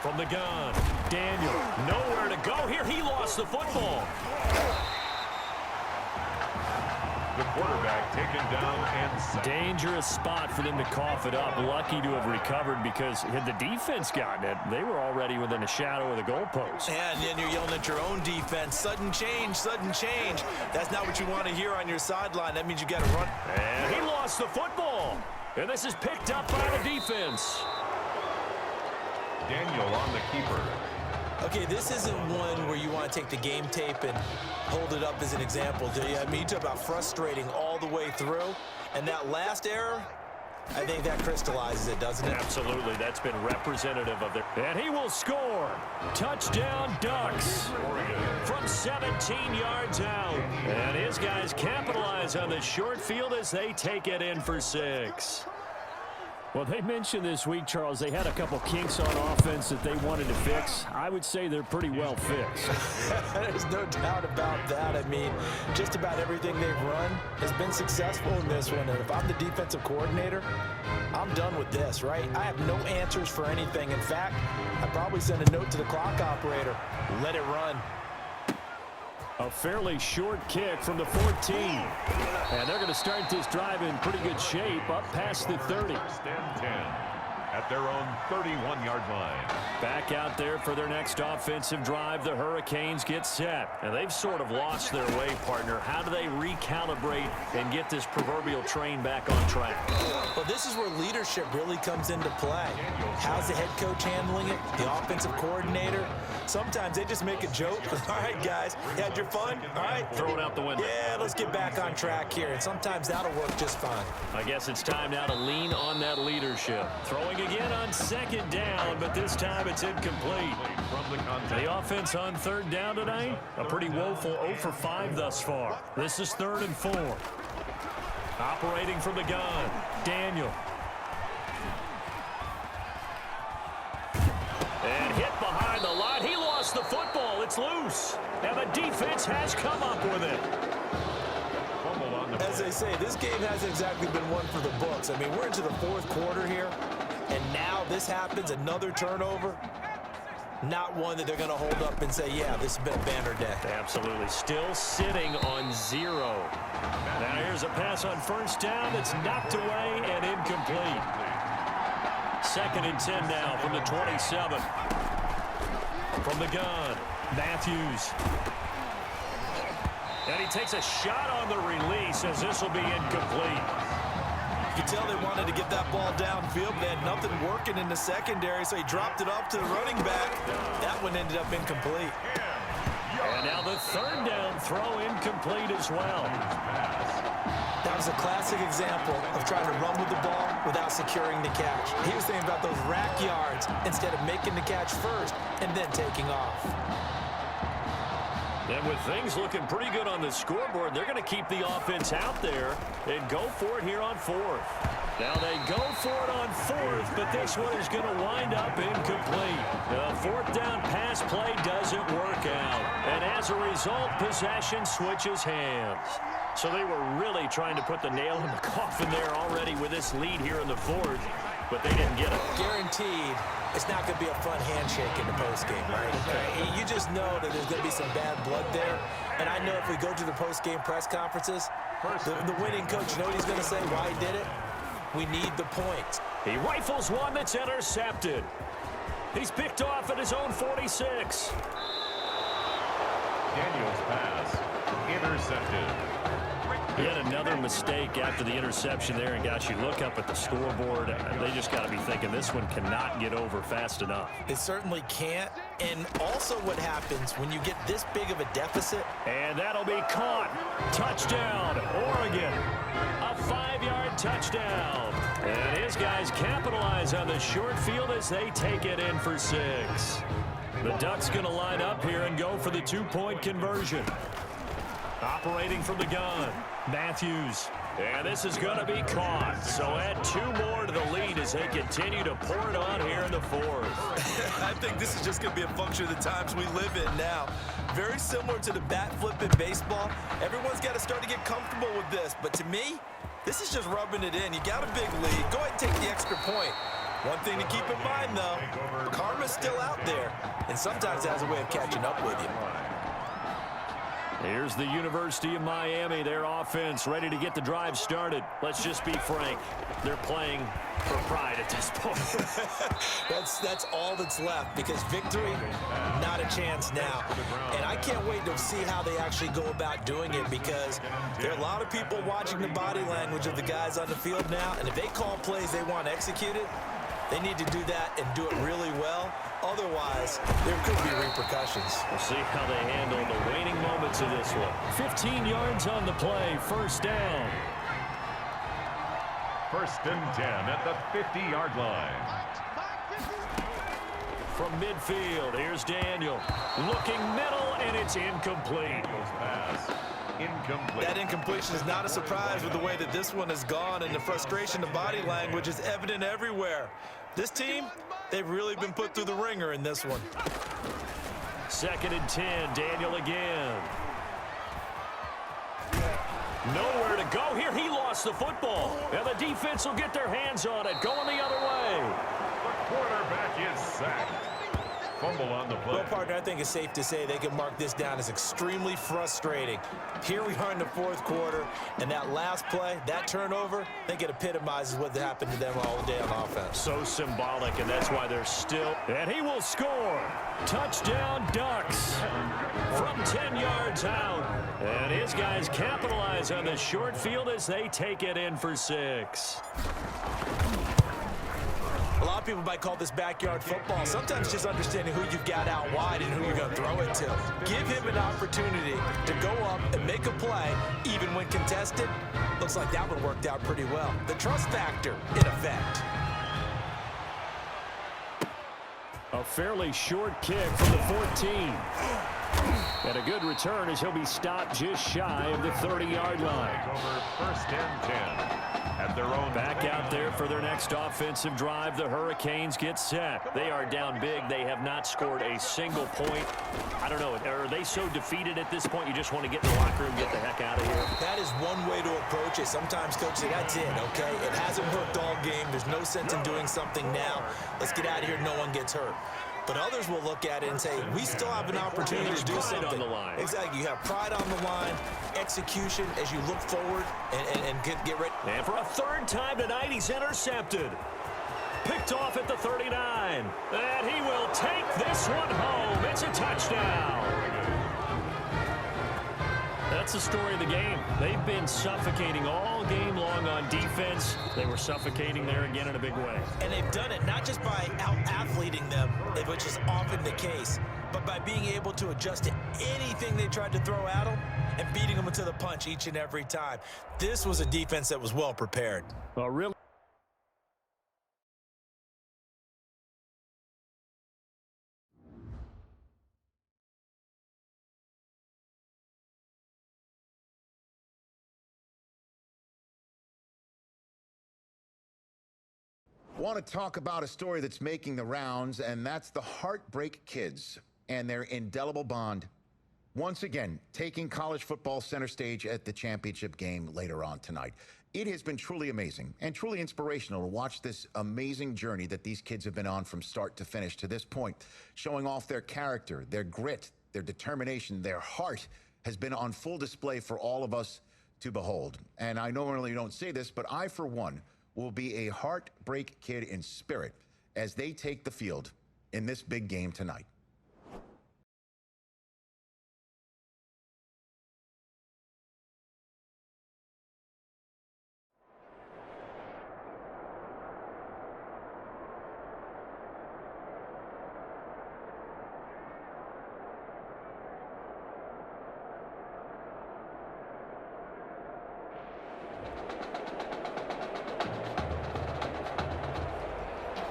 From the gun, Daniel, nowhere to go here. He lost the football. The quarterback taken down and sacked. Dangerous spot for them to cough it up. Lucky to have recovered because had the defense gotten it, they were already within a shadow of the goalpost. And then you're yelling at your own defense. Sudden change, sudden change. That's not what you want to hear on your sideline. That means you got to run. And he lost the football. And this is picked up by the defense. Daniel on the keeper. Okay, this isn't one where you want to take the game tape and hold it up as an example, do you? I mean, you talk about frustrating all the way through. And that last error, I think that crystallizes it, doesn't it? Absolutely. That's been representative of their... And he will score. Touchdown, Ducks. From 17 yards out. And his guys capitalize on the short field as they take it in for 6. Well, they mentioned this week, Charles, they had a couple kinks on offense that they wanted to fix. I would say they're pretty well fixed. There's no doubt about that. I mean, just about everything they've run has been successful in this one. And if I'm the defensive coordinator, I'm done with this, right? I have no answers for anything. In fact, I probably send a note to the clock operator. Let it run. A fairly short kick from the 14. And they're going to start this drive in pretty good shape up past the 30. First and 10 at their own 31-yard line. Back out there for their next offensive drive. The Hurricanes get set. And they've sort of lost their way, partner. How do they recalibrate and get this proverbial train back on track? Well, this is where leadership really comes into play. How's the head coach handling it? The offensive coordinator? Sometimes they just make a joke. All right, guys, you had your fun? All right. Throw it out the window. Yeah, let's get back on track here. And sometimes that'll work just fine. I guess it's time now to lean on that leadership. Throwing again on second down, but this time it's incomplete. The offense on third down tonight, a pretty woeful 0 for 5 thus far. This is 3rd and 4. Operating from the gun, Daniel. And hit behind the line. He lost the football. It's loose. And the defense has come up with it. As they say, this game hasn't exactly been one for the books. I mean, we're into the 4th quarter here, and now this happens, another turnover. Not one that they're going to hold up and say, yeah, this has been a banner day. Absolutely. Still sitting on 0. Now here's a pass on first down that's knocked away and incomplete. 2nd and 10 now from the 27. From the gun, Matthews. And he takes a shot on the release as this will be incomplete. You can tell they wanted to get that ball downfield, but they had nothing working in the secondary, so he dropped it off to the running back. That one ended up incomplete. And now the 3rd down throw incomplete as well. That was a classic example of trying to run with the ball without securing the catch. He was thinking about those rack yards instead of making the catch first and then taking off. And with things looking pretty good on the scoreboard, they're going to keep the offense out there and go for it here on 4th. Now they go for it on 4th, but this one is going to wind up incomplete. The 4th down pass play doesn't work out. And as a result, possession switches hands. So they were really trying to put the nail in the coffin there already with this lead here in the 4th, but they didn't get it. Guaranteed, it's not going to be a fun handshake in the postgame, right? You just know that there's going to be some bad blood there. And I know if we go to the postgame press conferences, the winning coach, you know what he's going to say, why he did it? We need the points. He rifles one that's intercepted. He's picked off at his own 46. Daniel's pass intercepted. He had another mistake after the interception there, and gosh, you look up at the scoreboard, they just got to be thinking this one cannot get over fast enough. It certainly can't. And also what happens when you get this big of a deficit. And that'll be caught. Touchdown, Oregon. A 5-yard touchdown. And his guys capitalize on the short field as they take it in for 6. The Ducks going to line up here and go for the 2-point conversion. Operating from the gun, Matthews. And this is going to be caught. So add 2 more to the lead as they continue to pour it on here in the 4th. I think this is just going to be a function of the times we live in now. Very similar to the bat flip in baseball. Everyone's got to start to get comfortable with this. But to me, this is just rubbing it in. You got a big lead. Go ahead and take the extra point. One thing to keep in mind, though, karma's still out there, and sometimes it has a way of catching up with you. Here's the University of Miami, their offense ready to get the drive started. Let's just be frank, they're playing for pride at this point. That's all that's left, because victory, not a chance now. And I can't wait to see how they actually go about doing it, because there are a lot of people watching the body language of the guys on the field now, and if they call plays they want executed, they need to do that and do it really well. Otherwise, there could be repercussions. We'll see how they handle the waning moments of this one. 15 yards on the play, first down. First and 10 at the 50-yard line. From midfield, here's Daniel. Looking middle, and it's incomplete. Pass. Incomplete. That incompletion is not a surprise with the way that this one has gone, and the frustration, the body language is evident everywhere. This team, they've really been put through the ringer in this one. Second and 10, Daniel again. Nowhere to go here. He lost the football. And the defense will get their hands on it, going the other way. The quarterback is sacked. Fumble on the play. Well, partner, I think it's safe to say they can mark this down as extremely frustrating. Here we are in the fourth quarter, and that last play, that turnover, I think it epitomizes what happened to them all day on offense. So symbolic, and that's why they're still. And he will score. Touchdown, Ducks. From 10 yards out. And his guys capitalize on the short field as they take it in for 6. A lot of people might call this backyard football. Sometimes just understanding who you've got out wide and who you're going to throw it to. Give him an opportunity to go up and make a play, even when contested. Looks like that one worked out pretty well. The trust factor, in effect. A fairly short kick from the 14. And a good return as he'll be stopped just shy of the 30-yard line. Over first and 10. At their own back out there for their next offensive drive. The Hurricanes get set. They are down big. They have not scored a single point. I don't know. Are they so defeated at this point you just want to get in the locker room and get the heck out of here? That is one way to approach it. Sometimes coaches say, that's it, okay? It hasn't worked all game. There's no sense in doing something now. Let's get out of here. No one gets hurt. But others will look at it and say, we still have an opportunity to do something. On the line. Exactly. You have pride on the line, execution as you look forward and get ready. And for a third time tonight, he's intercepted. Picked off at the 39. And he will take this one home. It's a touchdown. That's the story of the game. They've been suffocating all game long on defense. They were suffocating there again in a big way. And they've done it not just by out-athleting them, which is often the case, but by being able to adjust to anything they tried to throw at them and beating them to the punch each and every time. This was a defense that was well prepared. Well, really. Want to talk about a story that's making the rounds, and that's the Heartbreak Kids and their indelible bond. Once again, taking college football center stage at the championship game later on tonight. It has been truly amazing and truly inspirational to watch this amazing journey that these kids have been on from start to finish to this point, showing off their character, their grit, their determination, their heart has been on full display for all of us to behold. And I normally don't say this, but I, for one, will be a heartbreak kid in spirit as they take the field in this big game tonight.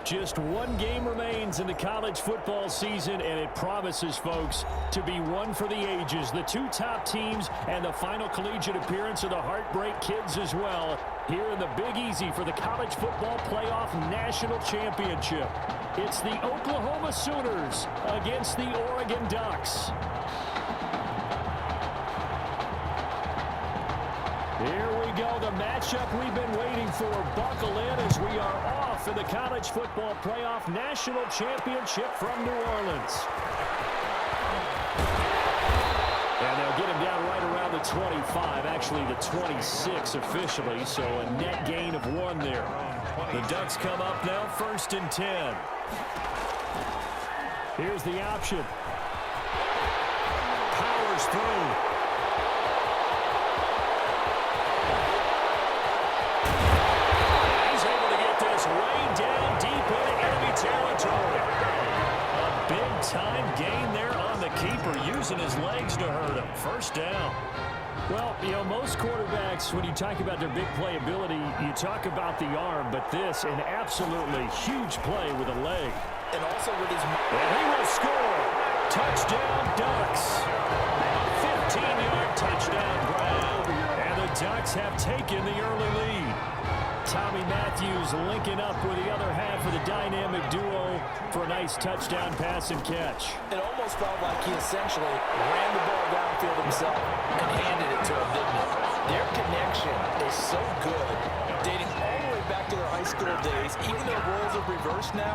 Just one game remains in the college football season, and it promises, folks, to be one for the ages. The two top teams and the final collegiate appearance of the Heartbreak Kids as well, here in the Big Easy for the College Football Playoff National Championship. It's the Oklahoma Sooners against the Oregon Ducks. Here we go, the matchup we've been waiting for. Buckle in as we are off kickoff in the College Football Playoff National Championship from New Orleans. And they'll get him down right around the 25, actually the 26 officially, so a net gain of 1 there. The Ducks come up now, 1st and 10. Here's the option. Powers through. He's able to get this way down deep into enemy territory. A big-time gain there on the keeper, using his legs to hurt him. 1st down. Well, you know, most quarterbacks, when you talk about their big play ability, you talk about the arm, but this, an absolutely huge play with a leg. And also with his... And he will score. Touchdown, Ducks. 15-yard touchdown, Brown. And the Ducks have taken the early lead. Tommy Matthews linking up with the other half of the dynamic duo for a nice touchdown pass and catch. It almost felt like he essentially ran the ball downfield himself and handed it to him, didn't it? Their connection is so good, dating all the way back to their high school days. Even though roles are reversed now,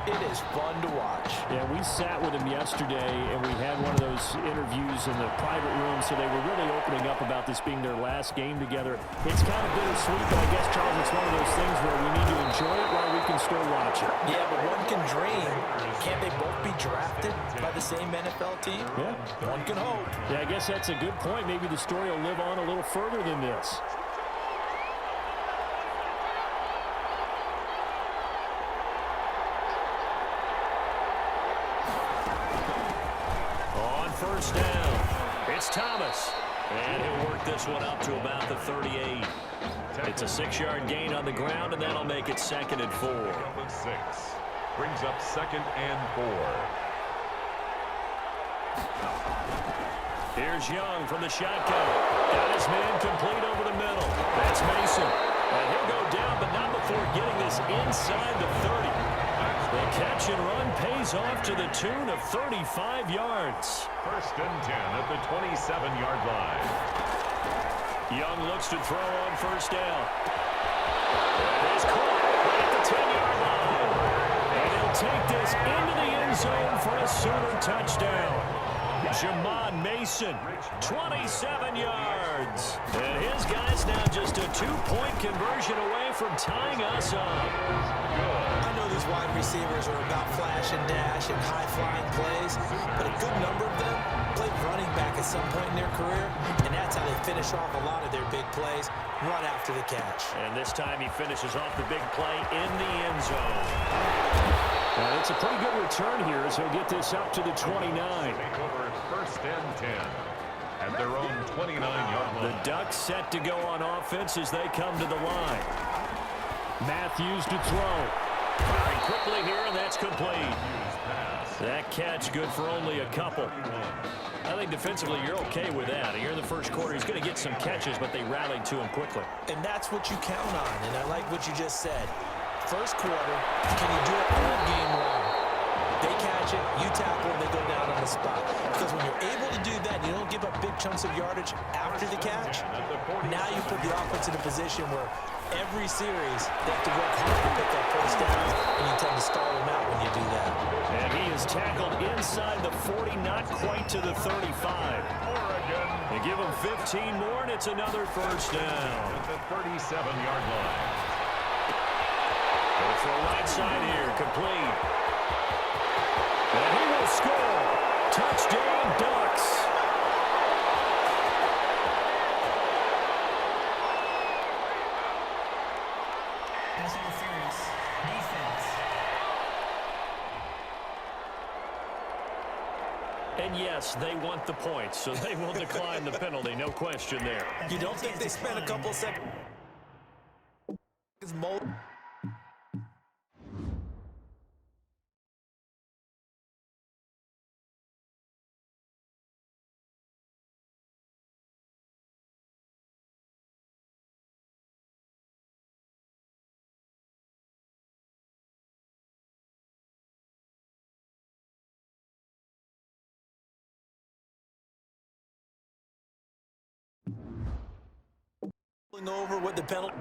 it is fun to watch. Yeah, we sat with him yesterday, and we had one of those interviews in the private room, so they were really opening up about this being their last game together. It's kind of bittersweet, but I guess, Charles, it's one of those things where we need to enjoy it while we can still watch it. Yeah, but one can dream. Can't they both be drafted by the same NFL team? Yeah. One can hope. Yeah, I guess that's a good point. Maybe the story will live on a little further than this. First down. It's Thomas. And he'll work this one up to about the 38. It's a 6-yard gain on the ground, and that'll make it 2nd and 4. 6 brings up 2nd and 4. Here's Young from the shotgun. Got his man complete over the middle. That's Mason. And he'll go down, but not before getting this inside the 30. The catch and run pays off to the tune of 35 yards. 1st and 10 at the 27-yard line. Young looks to throw on 1st down. And he's caught right at the 10-yard line. And he'll take this into the end zone for a Sooner touchdown. Jamon Mason, 27 yards. And his guy's now just a 2-point conversion away from tying us up. I know these wide receivers are about flash and dash and high-flying plays, but a good number of them played running back at some point in their career, and that's how they finish off a lot of their big plays, run after the catch. And this time he finishes off the big play in the end zone. And it's a pretty good return here as he'll get this up to the 29. Take over 1st and 10 at their own 29-yard line. The Ducks set to go on offense as they come to the line. Matthews to throw. Firing quickly here, and that's complete. That catch good for only a couple. I think defensively you're okay with that. Here in the first quarter, he's going to get some catches, but they rallied to him quickly. And that's what you count on, and I like what you just said. First quarter, can you do it all game long? They catch it, you tackle them, they go down on the spot. Because when you're able to do that, you don't give up big chunks of yardage after the catch. Now you put the offense in a position where every series they have to work hard to pick up 1st downs, and you tend to stall them out when you do that. And he is tackled inside the 40, not quite to the 35. They give him 15 more, and it's another 1st down. At the 37-yard line. Go for a right side here, complete. And he will score. Touchdown, Ducks. Pass interference. Defense. And yes, they want the points, so they will decline the penalty, no question there. You don't think they spent a couple seconds over what the penalty